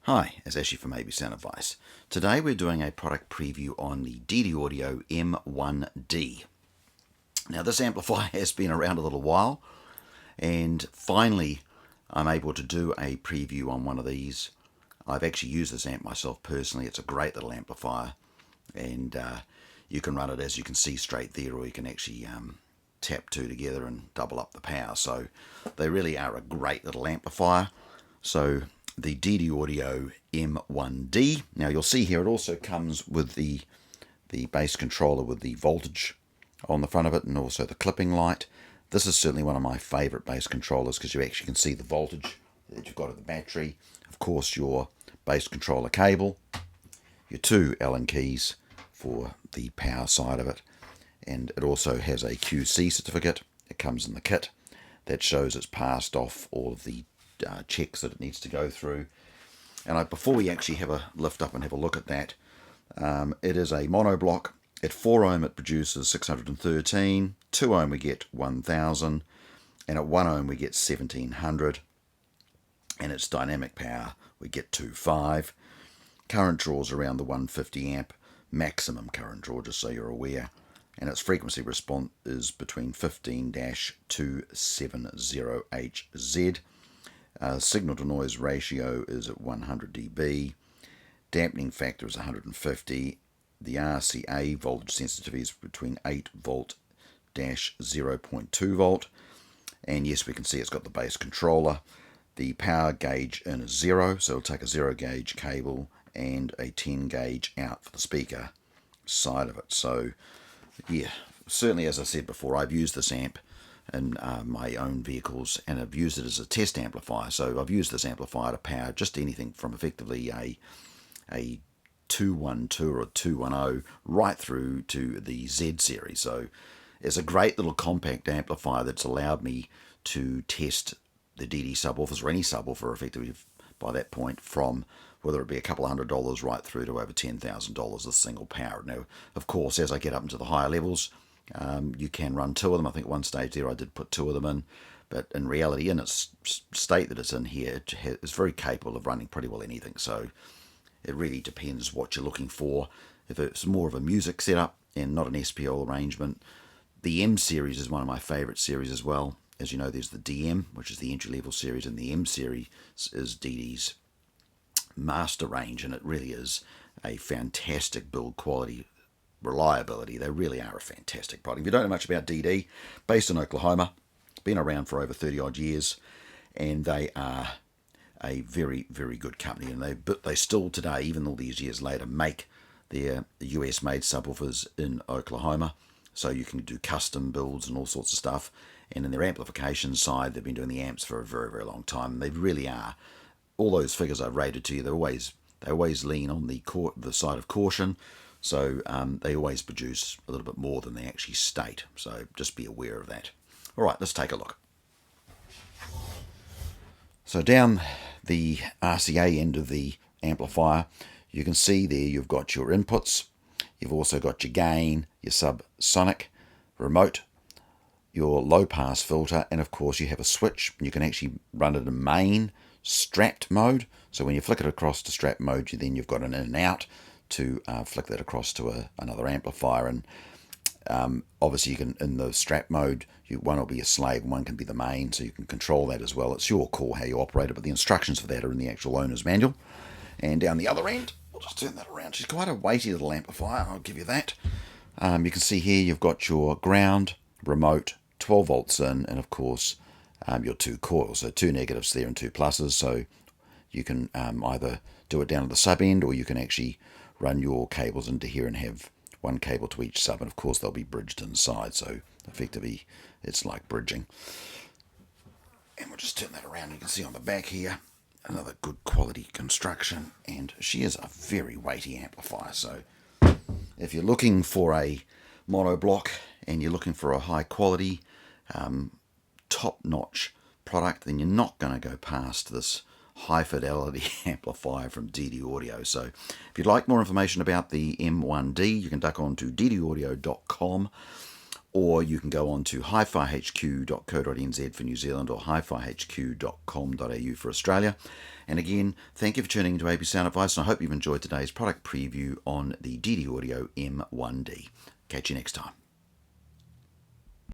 Hi, it's Ashley from AB Sound Advice. Today we're doing a product preview on the DD Audio M1d. Now this amplifier has been around a little while, and finally I'm able to do a preview on one of these. I've actually used this amp myself personally. It's a great little amplifier, and you can run it, as you can see, straight there, or you can actually tap two together and double up the power. So they really are a great little amplifier. So the DD Audio M1d. Now you'll see here it also comes with the bass controller with the voltage on the front of it, and also the clipping light. This is certainly one of my favourite bass controllers because you actually can see the voltage that you've got at the battery. Of course, your bass controller cable, your two Allen keys for the power side of it, and it also has a QC certificate. It comes in the kit that shows it's passed off all of the checks that it needs to go through. And before we actually have a lift up and have a look at that, it is a mono block. At 4 ohm it produces 613, 2 ohm we get 1000, and at 1 ohm we get 1700, and its dynamic power we get 2.5. Current draws around the 150 amp maximum current draw, just so you're aware, and its frequency response is between 15-270 Hz. Signal to noise ratio is at 100 dB. Dampening factor is 150. The RCA voltage sensitivity is between 8 volt - 0.2 volt. And yes, we can see it's got the bass controller. The power gauge in is 0, so it'll take a 0 gauge cable and a 10 gauge out for the speaker side of it. So yeah, certainly, as I said before, I've used this amp in my own vehicles, and I've used it as a test amplifier. So I've used this amplifier to power just anything from effectively a 212 or a 210 right through to the Z series. So it's a great little compact amplifier that's allowed me to test the DD subwoofers, or any subwoofer effectively by that point, from whether it be a couple of $100 right through to over $10,000 a single power. Now, of course, as I get up into the higher levels, you can run two of them. I think at one stage there I did put two of them in, but in reality, in its state that it's in here, it's very capable of running pretty well anything. So it really depends what you're looking for. If it's more of a music setup and not an SPL arrangement, the M series is one of my favourite series as well. As you know, there's the DM, which is the entry-level series, and the M series is DD's master range, and it really is a fantastic build quality, reliability. They really are a fantastic product. If you don't know much about DD, based in Oklahoma, been around for over 30 odd years, and they are a very, very good company, and they still today, even all these years later, make their US made subwoofers in Oklahoma, so you can do custom builds and all sorts of stuff. And in their amplification side, they've been doing the amps for a very, very long time. They really are, all those figures I've rated to you, they always lean on the side of caution. So they always produce a little bit more than they actually state. So just be aware of that. All right, let's take a look. So down the RCA end of the amplifier, you can see there you've got your inputs. You've also got your gain, your subsonic, remote, your low pass filter, and of course you have a switch. You can actually run it in main strapped mode. So when you flick it across to strap mode, you've got an in and out to flick that across to another amplifier. And obviously you can, in the strap mode, one will be a slave and one can be the main, so you can control that as well. It's your call how you operate it, but the instructions for that are in the actual owner's manual. And down the other end, we'll just turn that around. She's quite a weighty little amplifier, I'll give you that. You can see here you've got your ground, remote, 12 volts in, and of course your two coils, so two negatives there and two pluses. So you can either do it down at the sub end, or you can actually run your cables into here and have one cable to each sub, and of course they'll be bridged inside, so effectively it's like bridging. And we'll just turn that around. You can see on the back here another good quality construction, and she is a very weighty amplifier. So if you're looking for a mono block and you're looking for a high quality top-notch product, then you're not going to go past this high fidelity amplifier from DD Audio. So if you'd like more information about the M1d, you can duck on to ddaudio.com, or you can go on to hifihq.co.nz for New Zealand or hifihq.com.au for Australia. And again, thank you for tuning into AP Sound Advice, and I hope you've enjoyed today's product preview on the DD Audio M1d. Catch you next time.